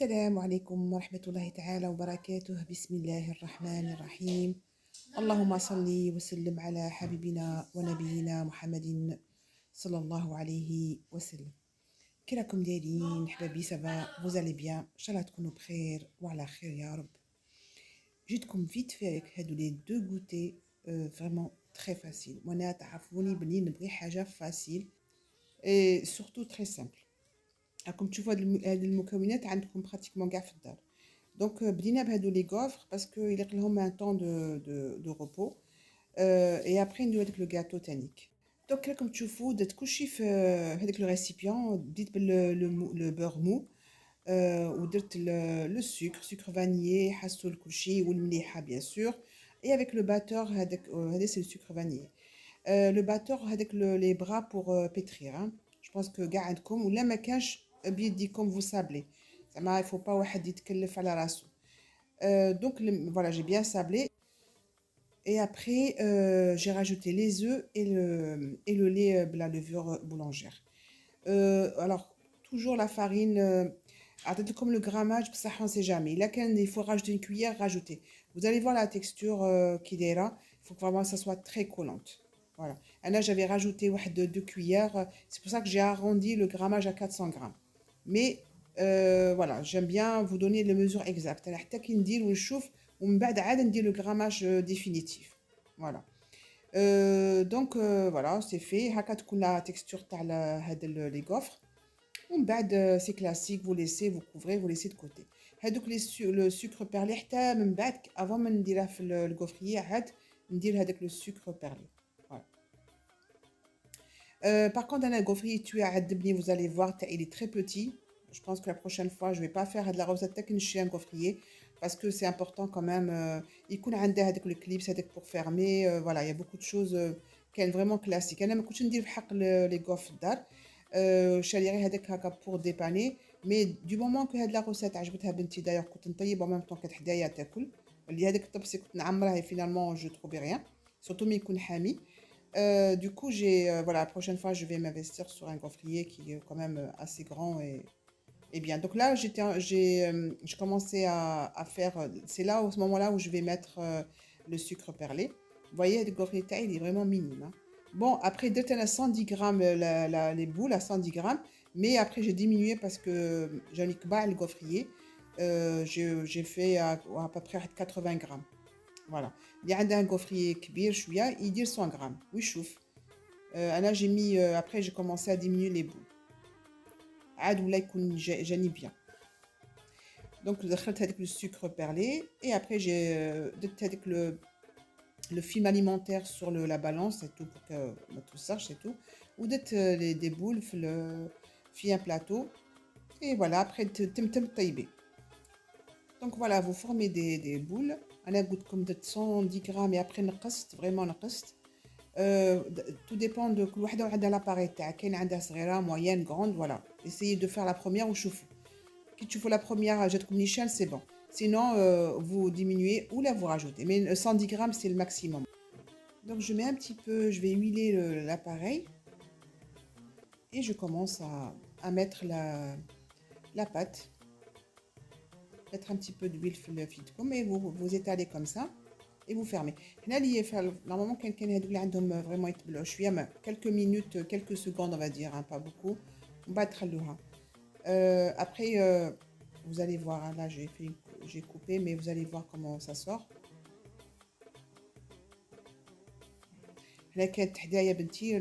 السلام عليكم ورحمة الله تعالى وبركاته. بسم الله الرحمن الرحيم. اللهم صل وسلم على حبيبنا ونبينا محمد صلى الله عليه وسلم. كي راكم دايرين حبابي؟ سافا vous allez bien؟ ان شاء الله تكونوا بخير وعلى خير يا رب. جيتكم فيت فيك هادو لي دو غوتي فريمون تري فاسيل. وانا تعرفوني بلي نبغي حاجه فاسيل اي سورتو تري سامبل. راكم تشوفوا هاد المكونات عندكم براتيكمون كاع في الدار. دونك بدينا بهادو لي غوفر باسكو يليق لهم ان طون دو روبو اي ابري نديرو هذاك لو غاتو تانيك. دونك راكم تشوفوا درت كلشي في هذاك لو ريسيبيون، بديت لو بور مو ودرت لو سكر فانيي حاسو لكلشي والمليحه بيان سور. اي افيك لو باتور هذا سي السكر فانيي. لو باتور هذاك لي برا بور بيترير. جو بونس كو كاع عندكم، ولا ما كانش بيديكم فو سابلي، زعما يفو با واحد يتكلف على راسو. Donc voilà, j'ai bien sablé. Et après, j'ai rajouté les œufs et le lait de la levure boulangère. Alors, toujours la farine. Comme le grammage, ça on ne sait jamais. Là, quand il faut rajouter une cuillère, rajouter. Vous allez voir la texture qu'il est là. Il faut que vraiment ça soit très collante. Voilà. Et là, j'avais rajouté deux cuillères. C'est pour ça que j'ai arrondi le grammage à 400 grammes. Mais voilà, j'aime bien vous donner les mesures exactes. Alors, حتى كي ندير ونشوف ومن بعد عاد ندير le grammage définitif. Voilà. Donc voilà, c'est fait. هكا تكون la texture تاع هاد les gaufres. ومن بعد c'est classique, vous laissez, vous couvrez, vous laissez de côté. هادوك le sucre perlé حتى من بعد avant ما نديرها في الغوفرية عاد ندير هذاك le sucre perlé. Voilà. Par contre, dans la gaufrier tu as عذبني, vous allez voir, il est très petit. Je pense que la prochaine fois, je vais pas faire de la recette technique chez un gaufrier parce que c'est important quand même. يكون عندها هذاك le clips هذاك pour fermer. Voilà, il y a beaucoup de choses كان vraiment classique. أنا ما كنتش ندير بحق les gaufres في الدار. شاري هذاك هكا pour dépanner. Mais du moment que هاد la recette عجبتها بنتي، d'ailleurs كنت نطيب en même temps كانت حدايا تاكل. اللي هذاك الطبسي كنت نعمرها et finalement je trouvais rien. Surtout ملي يكون حامي. Du coup, voilà, la prochaine fois, je vais m'investir sur un gaufrier qui est quand même assez grand et bien. Donc là, j'ai commencé à faire. C'est là, au ce moment-là, où je vais mettre le sucre perlé. Vous voyez, le gaufrier taille, il est vraiment minime. Hein. Bon, après, de à 110 grammes, les boules à 110 grammes. Mais après, j'ai diminué parce que j'en ai que bas le gaufrier. J'ai fait à peu près 80 grammes. Voilà. اللي عندها un gaufrier كبير شوية يدير 100 grammes ويشوف. أنا j'ai mis après j'ai commencé à diminuer les boules. عاد ولا يكون جاني bien. Donc دخلت هذيك le sucre perlé et après j'ai درت هذيك le film alimentaire sur la balance et tout pour que tout ça c'est tout. ودرت des boules في un plateau et voilà après تم طيبي. Donc voilà, vous formez des boules. أنا قلت لكم درت 110 grammes et après نقصت vraiment نقصت. Tout dépend de كل وحده وعندها لاباري تاعها، كاين عندها صغيره moyenne grande. Voilà, essayez de faire la première وشوفوا كي تشوفوا la première جاتكم نيشان c'est bon. Sinon vous diminuez ou là vous rajoutez, mais 110 grammes c'est le maximum. Donc je mets un petit peu, je vais huiler l'appareil et je commence à mettre la pâte. Mettre un petit peu d'huile في الفيدكم et vous étalez comme ça et vous fermez. هنا اللي normalement كاين هادو اللي عندهم vraiment يتبلعوا شويه quelques minutes, quelques secondes on va dire, hein, pas beaucoup. ومن بعد تخلوها. Après vous allez voir, hein, là j'ai coupé mais vous allez voir comment ça sort. هنا كانت حدايا بنتي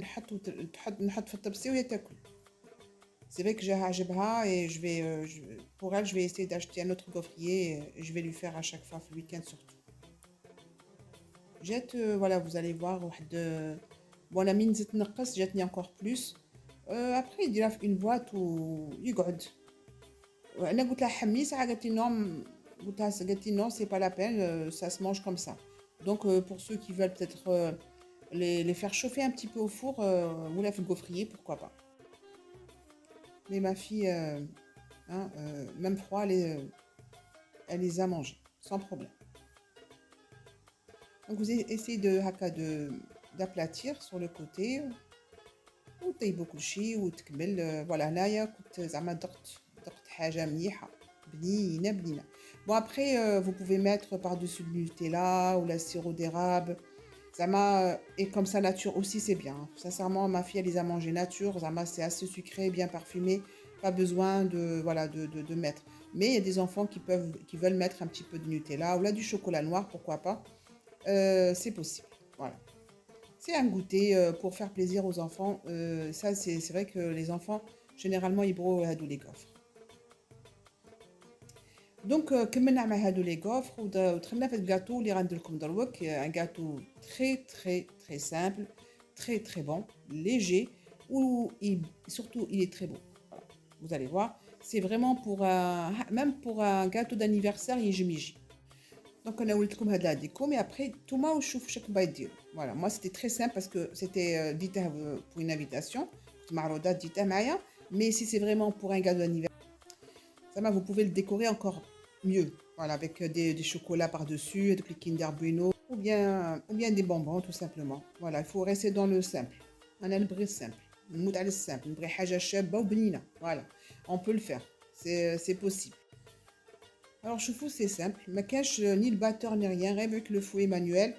نحط في الطبسي وهي تاكل. C'est vrai que j'ai عجبها et pour elle, je vais essayer d'acheter un autre gaufrier et je vais lui faire à chaque fois le week-end surtout. Voilà, vous allez voir. Bon, la mine زدت نقص جاتني encore plus. Après, il dira une boîte ويقعد. أنا قلت لها حمي ساعة قالت لي non. قالت لي non, c'est pas la peine, ça se mange comme ça. Donc pour ceux qui veulent peut-être les faire chauffer un petit peu au four ou la gaufrier, pourquoi pas. Mais ma fille, même froid, elle les a mangés, sans problème. Donc vous essayez d'aplatir sur le côté. وطيبوا كل شيء وتكمل. فوالا هنايا كنت زعما ضغط حاجه مليحه بنينة بنينة. Bon après vous pouvez mettre par-dessus le Nutella ou la sirop d'érable. Zama et comme ça nature aussi c'est bien. Sincèrement ma fille elle les a mangés nature. Zama c'est assez sucré, bien parfumé. Pas besoin de voilà de mettre. Mais il y a des enfants qui veulent mettre un petit peu de Nutella ou là du chocolat noir pourquoi pas. C'est possible. Voilà. C'est un goûter pour faire plaisir aux enfants. Ça, c'est vrai que les enfants, généralement, ils broient les gaufres. Donc, comme on a les gaufres, ou de fait gâteau, les rendez-vous un gâteau très, très, très simple, très, très bon, léger, surtout, il est très beau. Voilà. Vous allez voir, c'est vraiment même pour un gâteau d'anniversaire, il est. Donc, on a voulu comme la déco, mais après, tout le monde chauffe chaque bail de. Voilà, moi c'était très simple parce que c'était dit pour une invitation, dit Maya, mais si c'est vraiment pour un gâteau d'anniversaire, ça va, vous pouvez le décorer encore mieux. Voilà, avec des chocolats par-dessus, des Kinder Bueno, ou bien des bonbons tout simplement. Voilà, il faut rester dans le simple. On a le bris simple, le le simple, le bris haja shaba ou benina. Voilà, on peut le faire, c'est possible. Alors, choufou, c'est simple. ما كانش ni le batteur ni rien, rien avec le fouet manuel.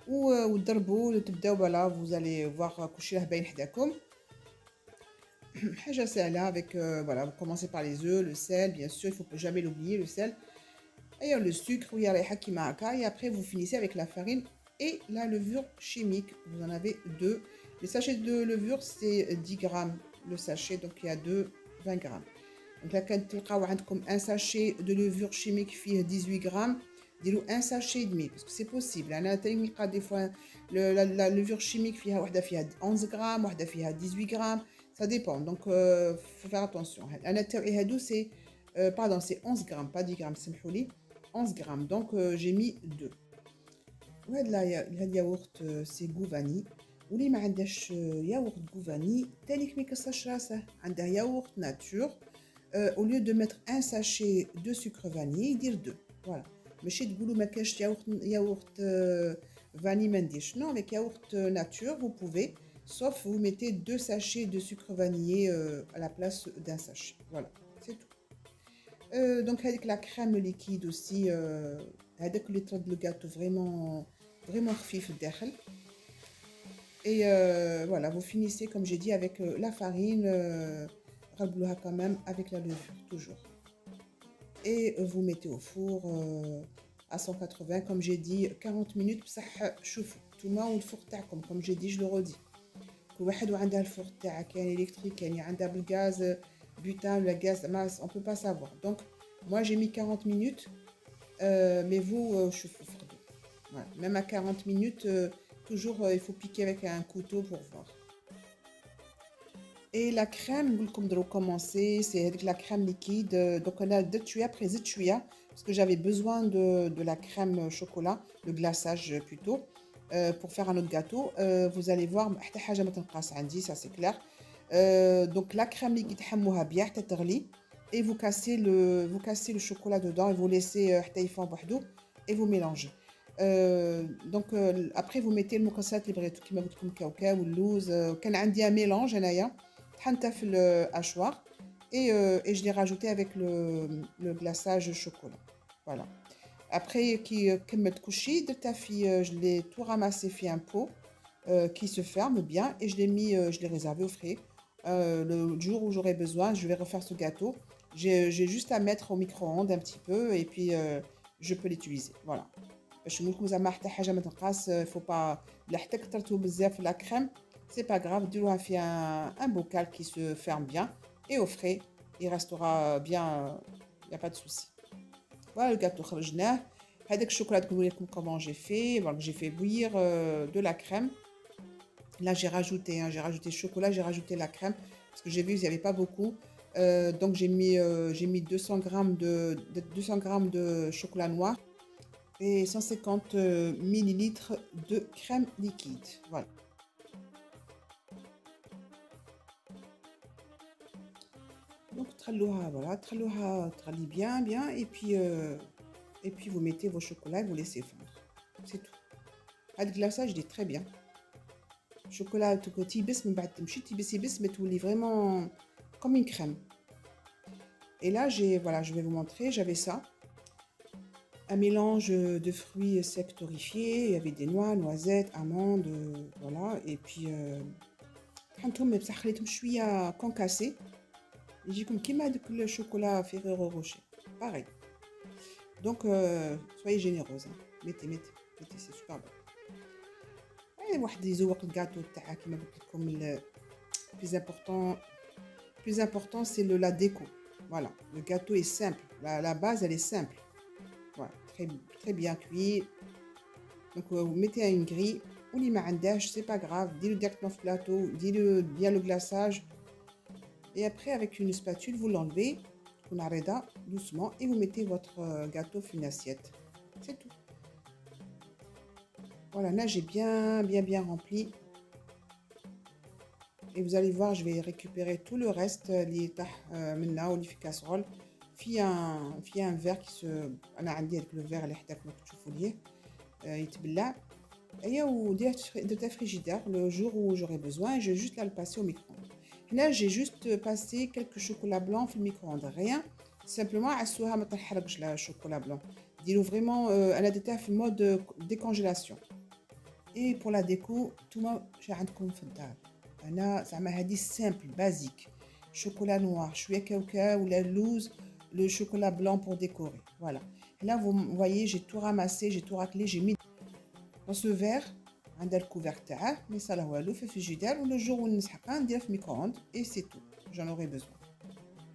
Ou دربو تبداو voilà, vous allez voir coucher باين حداكم. حاجة سهلة avec voilà, vous commencez par les œufs, le sel, bien sûr, il faut jamais l'oublier, le sel. Et le sucre, ويا رايحة كيما هكا. Et après, vous finissez avec la farine et la levure chimique. Vous en avez deux. Le sachet de levure, c'est 10 grammes le sachet, donc il y a 20 grammes. Donc là, quand vous avez un sachet de levure chimique fait 18 grammes, dites-le un sachet et demi, parce que c'est possible. Des fois, la levure chimique fait 11 grammes, fait 18 grammes, ça dépend. Donc, il faut faire attention. C'est, pardon, c'est 11 grammes, pas 10 grammes, c'est 11 grammes. Donc, j'ai mis 2. Le yaourt, c'est goût vanille. واللي ما عندهاش ياغورت غوفاني تاني ما يكسرش راسه عنده ياغورت ناتور. Au lieu de mettre un sachet de sucre vanille, dire deux. Voilà. Mais chez Goulou Makash, yaourt vanille mendish. Non, avec yaourt nature, vous pouvez, sauf vous mettez 2 sachets de sucre vanillé à la place d'un sachet. Voilà, c'est tout. Donc, avec la crème liquide aussi, avec le gâteau vraiment, vraiment fif derrière. Et voilà, vous finissez, comme j'ai dit, avec la farine. Rablouha quand même avec la levure, toujours. Et vous mettez au four à 180, comme j'ai dit, 40 minutes. Tout le monde le four comme j'ai dit, je le redis. كل واحد وعنده الفور تاعها كاين électrique كاين عندها بالغاز butane le gaz on peut pas savoir. Donc moi j'ai mis 40 minutes mais vous voilà. Même à 40 minutes toujours il faut piquer avec un couteau pour voir. Et la crème, comme de recommencer, c'est avec la crème liquide. Donc on a deux tuyaux, après deux tuyaux, parce que j'avais besoin de la crème chocolat, le glaçage plutôt, pour faire un autre gâteau. Vous allez voir, ça c'est clair. Donc la crème liquide, bien, et vous cassez le chocolat dedans et vous laissez et vous mélangez. Donc après vous mettez le مكسرات اللي بغيتو كيما قلت لكم الكاوكاو واللوز كان عندي un mélange هنايا طحنتها في الhachoir et je l'ai rajouté avec le glaçage chocolat. Voilà. Après qui كملت كلشي درتها في je l'ai tout ramassé في un pot qui se ferme bien et je l'ai réservé au frais. Le jour où j'aurai besoin, je vais refaire ce gâteau. J'ai juste à mettre au micro-ondes un petit peu et puis je peux l'utiliser. Voilà. باش نقولكم زعما حتى حاجه ما تنقص فو با لا حتى كثرتو بزاف لا كريم سي با غراف ديروها في un bocal qui se ferme bien et au frais il restera bien il y a pas de souci. Voilà le gâteau خرجناه. هذاك الشوكولا تقول لكم comment j'ai fait. Donc j'ai fait bouillir de la crème. Là j'ai rajouté le chocolat, j'ai rajouté la crème parce que j'ai vu il y avait pas beaucoup. Donc j'ai mis 200 grammes de chocolat noir et 150 millilitres de crème liquide. Voilà. Donc, voilà, trallouha bien, bien, et puis vous mettez vos chocolats et vous laissez fondre. C'est tout. Le glaçage, il est très bien. Chocolat, tout côté, mais tu vraiment comme une crème. Et là, voilà, je vais vous montrer, j'avais ça, un mélange de fruits secs torréfiés. Il y avait des noix, noisettes, amandes, voilà. Et puis, طحنتهم بصح خليتهم شوية concassés. يجيكم كيما هذاك الشوكولا Ferrero Rocher. Pareil. Donc, soyez généreuse. Hein. Mettez, c'est super bon. Et واحد يزوق الجاتو تاعها كيما قلت لكم. Plus important, c'est la déco. Voilà, le gâteau est simple. La base, elle est simple. Voilà, très bien cuit. Donc, vous mettez à une grille. Ou l'imandage, c'est pas grave. Dis-le directement au plateau. Dis-le bien le glaçage. Et après, avec une spatule, vous l'enlevez. Vous l'arrêtez doucement. Et vous mettez votre gâteau sur une assiette. C'est tout. Voilà, là, j'ai bien rempli. Et vous allez voir, je vais récupérer tout le reste maintenant au casserole. في un verre qui se انا عندي هذاك لو فير اللي حداك ما تشوفوا ليه يتبلع ايا وديرته فريجيدير le jour où j'aurai besoin je vais juste là le passer au micro-ondes. Là j'ai juste passé quelques chocolats blancs في الميكرو-ondes rien simplement عسوها ما تنحرقش لا chocolat blanc ديروا vraiment انا درتها في mode décongélation. Et pour la déco نتوما شنو عندكم في الدار انا زعما هذه simple basique chocolat noir شويه كاوكاو ولا اللوز le chocolat blanc pour décorer. Voilà. Là, vous voyez, j'ai tout ramassé, j'ai tout raclé, j'ai mis dans ce verre, un del couvercle, mais ça là, le fait frigidaire, ou le jour où on s'appelle, on le micro-ondes, et c'est tout. J'en aurai besoin.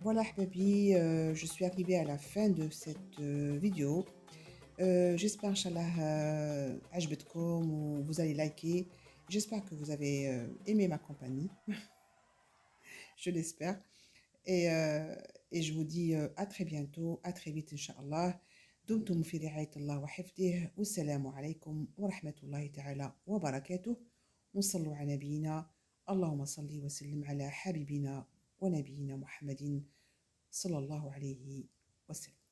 Voilà, baby, je suis arrivée à la fin de cette vidéo. J'espère, Inch'Allah, عجبتكم, ou vous allez liker. J'espère que vous avez aimé ma compagnie. Je l'espère. Et je vous dis à très bientôt, à très vite, Inch'Allah. دمتم في رعاية الله وحفظه والسلام عليكم ورحمة الله تعالى وبركاته وصلوا على نبينا اللهم صل وسلم على حبيبنا ونبينا محمد صلى الله عليه وسلم.